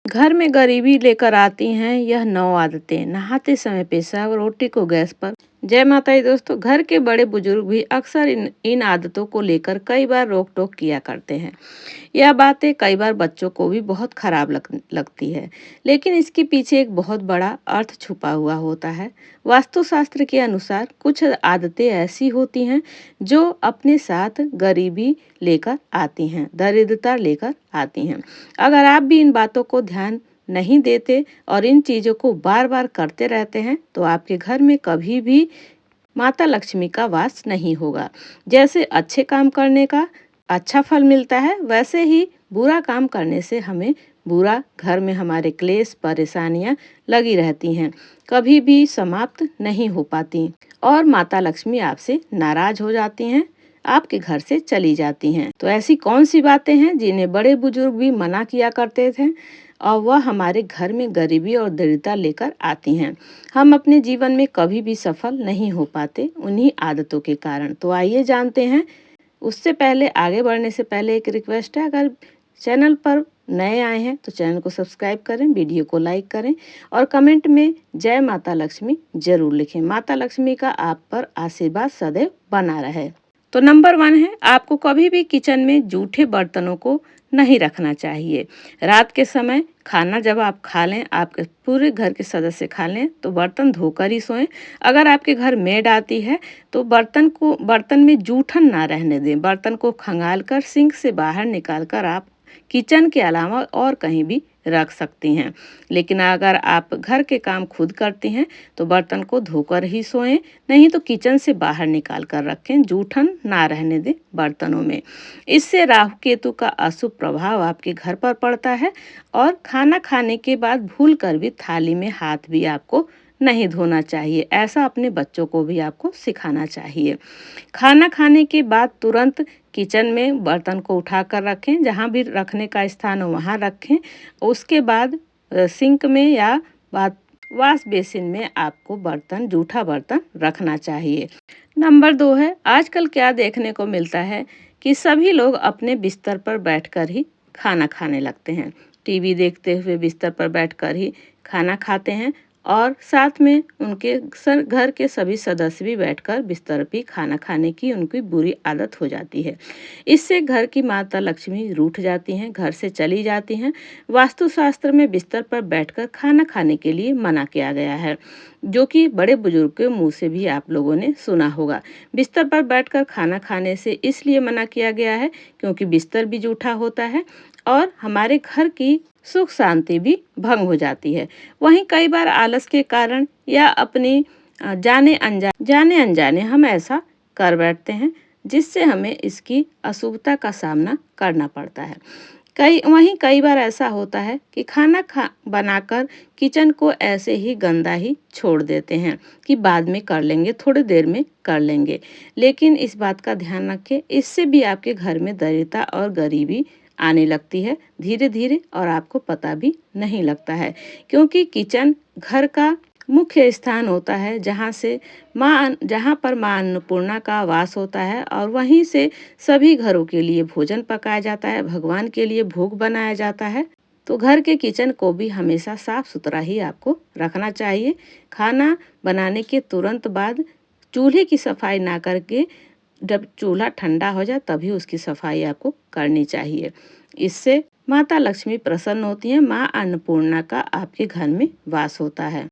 घर में गरीबी लेकर आती हैं यह 9 आदतें। नहाते समय पेशाब, रोटी को गैस पर। जय माता दी दोस्तों। घर के बड़े बुजुर्ग भी अक्सर इन इन आदतों को लेकर कई बार रोक टोक किया करते हैं। यह बातें कई बार बच्चों को भी बहुत खराब लगती है, लेकिन इसके पीछे एक बहुत बड़ा अर्थ छुपा हुआ होता है। वास्तुशास्त्र के अनुसार कुछ आदतें ऐसी होती हैं जो अपने साथ गरीबी लेकर आती हैं, दरिद्रता लेकर आती हैं। अगर आप भी इन बातों को ध्यान नहीं देते और इन चीज़ों को बार बार करते रहते हैं तो आपके घर में कभी भी माता लक्ष्मी का वास नहीं होगा। जैसे अच्छे काम करने का अच्छा फल मिलता है, वैसे ही बुरा काम करने से हमें बुरा, घर में हमारे क्लेश परेशानियां लगी रहती हैं, कभी भी समाप्त नहीं हो पाती और माता लक्ष्मी आपसे नाराज हो जाती हैं, आपके घर से चली जाती हैं। तो ऐसी कौन सी बातें हैं जिन्हें बड़े बुजुर्ग भी मना किया करते थे और वह हमारे घर में गरीबी और दरिद्रता लेकर आती हैं। हम अपने जीवन में कभी भी सफल नहीं हो पाते उन्हीं आदतों के कारण। तो आइए जानते हैं। उससे पहले आगे बढ़ने से पहले एक रिक्वेस्ट है, अगर चैनल पर नए आए हैं तो चैनल को सब्सक्राइब करें, वीडियो को लाइक करें और कमेंट में जय माता लक्ष्मी जरूर लिखें। माता लक्ष्मी का आप पर आशीर्वाद सदैव बना रहे। तो नंबर 1 है, आपको कभी भी किचन में जूठे बर्तनों को नहीं रखना चाहिए। रात के समय खाना जब आप खा लें, आपके पूरे घर के सदस्य खा लें तो बर्तन धोकर ही सोएं। अगर आपके घर मेड आती है तो बर्तन में जूठन ना रहने दें। बर्तन को खंगाल कर सिंक से बाहर निकाल कर आप किचन के अलावा और कहीं भी रख सकती हैं। लेकिन अगर आप घर के काम खुद करती हैं तो बर्तन को धोकर ही सोएं, नहीं तो किचन से बाहर निकाल कर रखें, जूठन ना रहने दें बर्तनों में। इससे राहु केतु का अशुभ प्रभाव आपके घर पर पड़ता है और खाना खाने के बाद भूल कर भी थाली में हाथ भी आपको नहीं धोना चाहिए। ऐसा अपने बच्चों को भी आपको सिखाना चाहिए। खाना खाने के बाद तुरंत किचन में बर्तन को उठाकर रखें, जहाँ भी रखने का स्थान हो वहाँ रखें। उसके बाद सिंक में या बाथ वॉश बेसिन में आपको जूठा बर्तन रखना चाहिए। नंबर 2 है, आजकल क्या देखने को मिलता है कि सभी लोग अपने बिस्तर पर बैठकर ही खाना खाने लगते हैं। टीवी देखते हुए बिस्तर पर बैठकर ही खाना खाते हैं और साथ में उनके घर के सभी सदस्य भी बैठकर बिस्तर पर खाना खाने की उनकी बुरी आदत हो जाती है। इससे घर की माता लक्ष्मी रूठ जाती हैं, घर से चली जाती हैं। वास्तुशास्त्र में बिस्तर पर बैठकर खाना खाने के लिए मना किया गया है, जो कि बड़े बुजुर्ग के मुंह से भी आप लोगों ने सुना होगा। बिस्तर पर बैठकर खाना खाने से इसलिए मना किया गया है क्योंकि बिस्तर भी जूठा होता है और हमारे घर की सुख शांति भी भंग हो जाती है। वहीं कई बार आलस के कारण या अपनी जाने अनजाने हम ऐसा कर बैठते हैं, जिससे हमें इसकी अशुभता का सामना करना पड़ता है। कई बार ऐसा होता है कि बनाकर किचन को ऐसे ही गंदा ही छोड़ देते हैं कि बाद में कर लेंगे, थोड़ी देर में कर लेंगे। लेकिन इस बात का ध्यान रखें, इससे भी आपके घर में दरिद्रता और गरीबी आने लगती है धीरे धीरे और आपको पता भी नहीं लगता है, क्योंकि किचन घर का मुख्य स्थान होता है जहाँ पर माँ अन्नपूर्णा का वास होता है और वहीं से सभी घरों के लिए भोजन पकाया जाता है, भगवान के लिए भोग बनाया जाता है। तो घर के किचन को भी हमेशा साफ सुथरा ही आपको रखना चाहिए। खाना बनाने के तुरंत बाद चूल्हे की सफाई ना करके जब चूल्हा ठंडा हो जाए तभी उसकी सफाई आपको करनी चाहिए। इससे माता लक्ष्मी प्रसन्न होती हैं, माँ अन्नपूर्णा का आपके घर में वास होता है।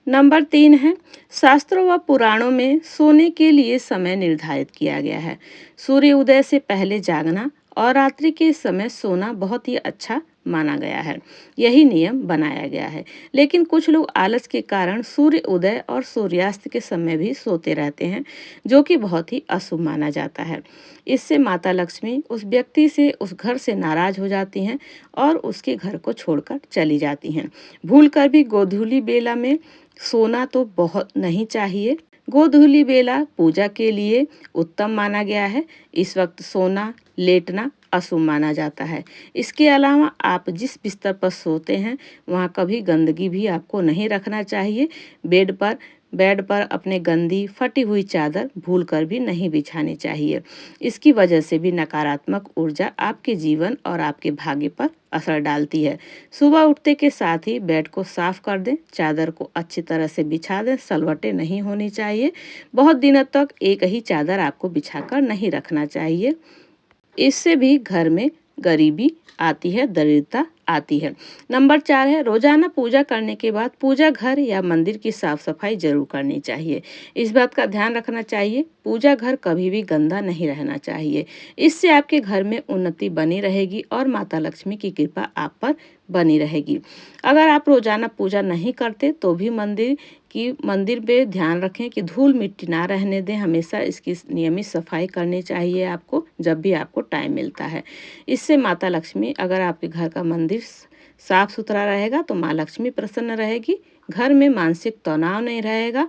नंबर 3 है, शास्त्रों व पुराणों में सोने के लिए समय निर्धारित किया गया है। सूर्य उदय से पहले जागना और रात्रि के समय सोना बहुत ही अच्छा माना गया है। यही नियम बनाया गया है। लेकिन कुछ लोग आलस के कारण सूर्य उदय और सूर्यास्त के समय भी सोते रहते हैं, जो कि बहुत ही अशुभ माना जाता है। इससे माता लक्ष्मी उस व्यक्ति से, उस घर से नाराज हो जाती हैं और उसके घर को छोड़कर चली जाती हैं। भूलकर भी गोधूली बेला में सोना तो बहुत नहीं चाहिए। गोधूली बेला पूजा के लिए उत्तम माना गया है। इस वक्त सोना, लेटना अशुभ माना जाता है। इसके अलावा आप जिस बिस्तर पर सोते हैं वहाँ कभी गंदगी भी आपको नहीं रखना चाहिए। बेड पर बेड पर अपने गंदी फटी हुई चादर भूलकर भी नहीं बिछानी चाहिए। इसकी वजह से भी नकारात्मक ऊर्जा आपके जीवन और आपके भाग्य पर असर डालती है। सुबह उठते के साथ ही बेड को साफ कर दें, चादर को अच्छी तरह से बिछा दें, सलवटें नहीं होनी चाहिए। बहुत दिनों तक एक ही चादर आपको बिछाकर नहीं रखना चाहिए। इससे भी घर में गरीबी आती है, दरिद्रता आती है। नंबर 4 है, रोजाना पूजा करने के बाद पूजा घर या मंदिर की साफ सफाई जरूर करनी चाहिए। इस बात का ध्यान रखना चाहिए, पूजा घर कभी भी गंदा नहीं रहना चाहिए। इससे आपके घर में उन्नति बनी रहेगी और माता लक्ष्मी की कृपा आप पर बनी रहेगी। अगर आप रोजाना पूजा नहीं करते तो भी मंदिर पे ध्यान रखें कि धूल मिट्टी ना रहने दें। हमेशा इसकी नियमित सफाई करनी चाहिए आपको, जब भी आपको टाइम मिलता है। इससे माता लक्ष्मी, अगर आपके घर का मंदिर साफ सुथरा रहेगा तो माँ लक्ष्मी प्रसन्न रहेगी, घर में मानसिक तनाव नहीं रहेगा।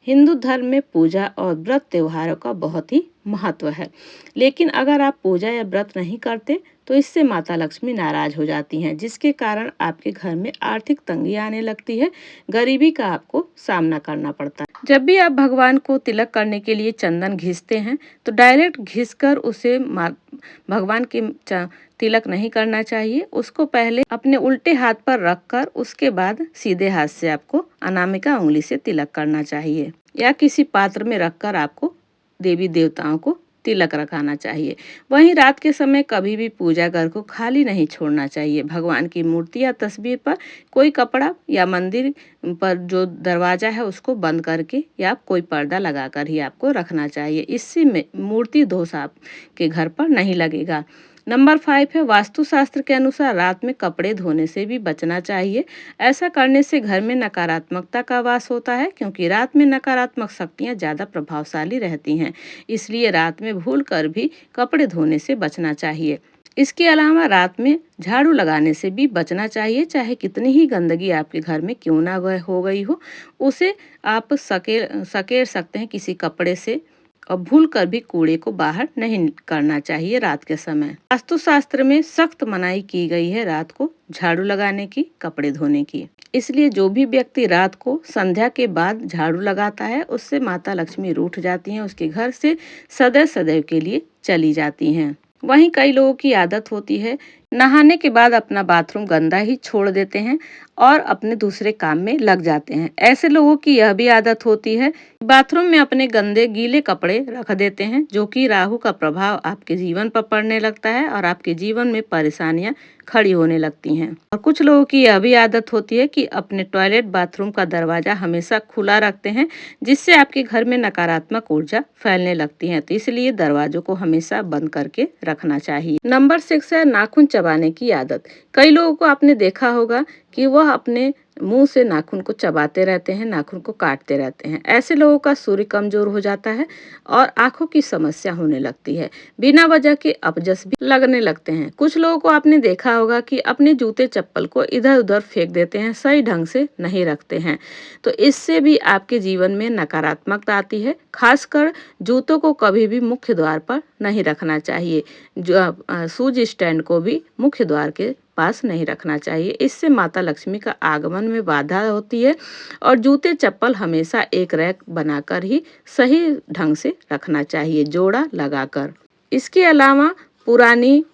हिंदू धर्म में पूजा और व्रत त्योहारों का बहुत ही महत्व है, लेकिन अगर आप पूजा या व्रत नहीं करते तो इससे माता लक्ष्मी नाराज हो जाती हैं, जिसके कारण आपके घर में आर्थिक तंगी आने लगती है, गरीबी का आपको सामना करना पड़ता है। जब भी आप भगवान को तिलक करने के लिए चंदन घिसते हैं तो डायरेक्ट घिसकर उसे भगवान के तिलक नहीं करना चाहिए। उसको पहले अपने उल्टे हाथ पर रखकर उसके बाद सीधे हाथ से आपको अनामिका उंगली से तिलक करना चाहिए, या किसी पात्र में रखकर आपको देवी देवताओं को तिलक रखाना चाहिए। वहीं रात के समय कभी भी पूजा घर को खाली नहीं छोड़ना चाहिए। भगवान की मूर्ति या तस्वीर पर कोई कपड़ा या मंदिर पर जो दरवाजा है उसको बंद करके या कोई पर्दा लगाकर ही आपको रखना चाहिए। इससे मूर्ति दोष आपके घर पर नहीं लगेगा। नंबर 5 है, वास्तुशास्त्र के अनुसार रात में कपड़े धोने से भी बचना चाहिए। ऐसा करने से घर में नकारात्मकता का वास होता है, क्योंकि रात में नकारात्मक शक्तियां ज्यादा प्रभावशाली रहती हैं। इसलिए रात में भूल कर भी कपड़े धोने से बचना चाहिए। इसके अलावा रात में झाड़ू लगाने से भी बचना चाहिए। चाहे कितनी ही गंदगी आपके घर में क्यों ना हो गई हो, उसे आप सकेर सकते हैं किसी कपड़े से, और भूल कर भी कूड़े को बाहर नहीं करना चाहिए रात के समय। वास्तुशास्त्र में सख्त मनाही की गई है रात को झाड़ू लगाने की, कपड़े धोने की। इसलिए जो भी व्यक्ति रात को संध्या के बाद झाड़ू लगाता है उससे माता लक्ष्मी रूठ जाती हैं, उसके घर से सदैव सदैव के लिए चली जाती हैं। वहीं कई लोगों की आदत होती है नहाने के बाद अपना बाथरूम गंदा ही छोड़ देते हैं और अपने दूसरे काम में लग जाते हैं। ऐसे लोगों की यह भी आदत होती है बाथरूम में अपने गंदे गीले कपड़े रख देते हैं, जो कि राहु का प्रभाव आपके जीवन पर पड़ने लगता है और आपके जीवन में परेशानियां खड़ी होने लगती हैं। और कुछ लोगों की यह भी आदत होती है कि अपने टॉयलेट बाथरूम का दरवाजा हमेशा खुला रखते हैं, जिससे आपके घर में नकारात्मक ऊर्जा फैलने लगती है। तो इसलिए दरवाजों को हमेशा बंद करके रखना चाहिए। नंबर 6 है, नाखून चबाने की आदत। कई लोगों को आपने देखा होगा कि वह अपने मुंह से नाखून को चबाते रहते हैं, नाखून को काटते रहते हैं। ऐसे लोगों का सूर्य कमजोर हो जाता है और आंखों की समस्या होने लगती है। बिना वजह के अपजस भी लगने लगते हैं। कुछ लोगों को आपने देखा होगा कि अपने जूते चप्पल को इधर उधर फेंक देते हैं, सही ढंग से नहीं रखते हैं। तो इससे भी आपके जीवन में नकारात्मकता आती है। खासकर जूतों को कभी भी मुख्य द्वार पर नहीं रखना चाहिए। शूज स्टैंड को भी मुख्य द्वार के पास नहीं रखना चाहिए। इससे माता लक्ष्मी का आगमन में बाधा होती है। और जूते चप्पल हमेशा एक रैक बनाकर ही सही ढंग से रखना चाहिए, जोड़ा लगाकर। इसके अलावा पुरानी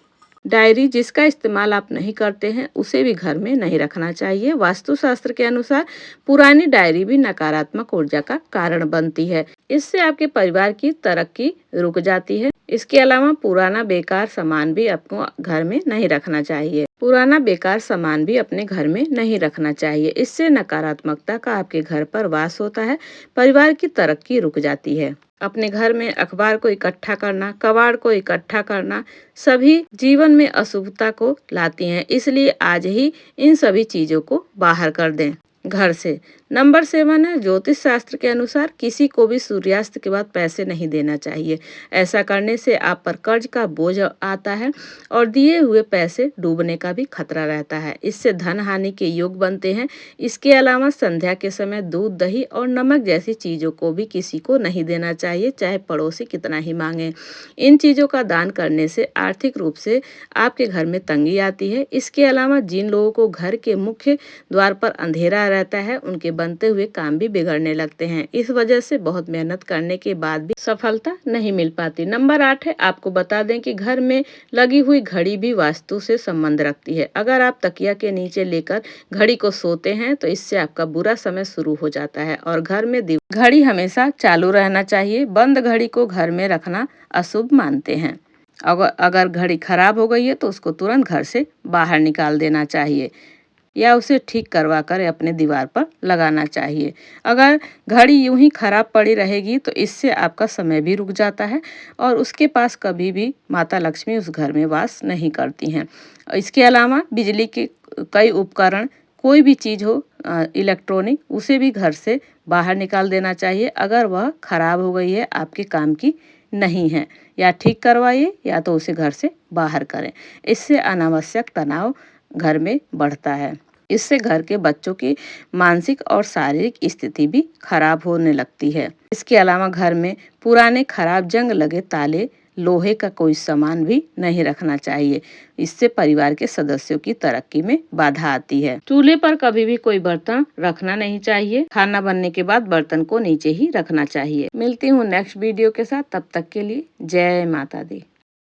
डायरी जिसका इस्तेमाल आप नहीं करते हैं उसे भी घर में नहीं रखना चाहिए। वास्तुशास्त्र के अनुसार पुरानी डायरी भी नकारात्मक ऊर्जा का कारण बनती है। इससे आपके परिवार की तरक्की रुक जाती है। इसके अलावा पुराना बेकार सामान भी आपको घर में नहीं रखना चाहिए। पुराना बेकार सामान भी अपने घर में नहीं रखना चाहिए। इससे नकारात्मकता का आपके घर पर वास होता है, परिवार की तरक्की रुक जाती है। अपने घर में अखबार को इकट्ठा करना, कबाड़ को इकट्ठा करना सभी जीवन में अशुभता को लाती हैं। इसलिए आज ही इन सभी चीजों को बाहर कर दें घर से। नंबर 7 है, ज्योतिष शास्त्र के अनुसार किसी को भी सूर्यास्त के बाद पैसे नहीं देना चाहिए। ऐसा करने से आप पर कर्ज का बोझ आता है और दिए हुए पैसे डूबने का भी खतरा रहता है। इससे धन हानि के योग बनते हैं। इसके अलावा संध्या के समय दूध, दही और नमक जैसी चीजों को भी किसी को नहीं देना चाहिए, चाहे पड़ोसी कितना ही मांगे। इन चीजों का दान करने से आर्थिक रूप से आपके घर में तंगी आती है। इसके अलावा जिन लोगों को घर के मुख्य द्वार पर अंधेरा रहता है उनके बनते हुए काम भी बिगड़ने लगते हैं। इस वजह से बहुत मेहनत करने के बाद भी सफलता नहीं मिल पाती। नंबर 8 है, आपको बता दें कि घर में लगी हुई घड़ी भी वास्तु से संबंध रखती है। अगर आप तकिया के नीचे लेकर घड़ी को सोते हैं तो इससे आपका बुरा समय शुरू हो जाता है और घर में घड़ी हमेशा चालू रहना चाहिए। बंद घड़ी को घर में रखना अशुभ मानते हैं। अगर घड़ी खराब हो गई है तो उसको तुरंत घर से बाहर निकाल देना चाहिए या उसे ठीक करवा कर अपने दीवार पर लगाना चाहिए। अगर घड़ी यूं ही खराब पड़ी रहेगी तो इससे आपका समय भी रुक जाता है और उसके पास कभी भी माता लक्ष्मी उस घर में वास नहीं करती हैं। इसके अलावा बिजली के कई उपकरण, कोई भी चीज़ हो इलेक्ट्रॉनिक, उसे भी घर से बाहर निकाल देना चाहिए अगर वह खराब हो गई है, आपके काम की नहीं है। या ठीक करवाइए या तो उसे घर से बाहर करें। इससे अनावश्यक तनाव घर में बढ़ता है। इससे घर के बच्चों की मानसिक और शारीरिक स्थिति भी खराब होने लगती है। इसके अलावा घर में पुराने खराब जंग लगे ताले, लोहे का कोई सामान भी नहीं रखना चाहिए। इससे परिवार के सदस्यों की तरक्की में बाधा आती है। चूल्हे पर कभी भी कोई बर्तन रखना नहीं चाहिए। खाना बनने के बाद बर्तन को नीचे ही रखना चाहिए। मिलती हूँ नेक्स्ट वीडियो के साथ, तब तक के लिए जय माता दी।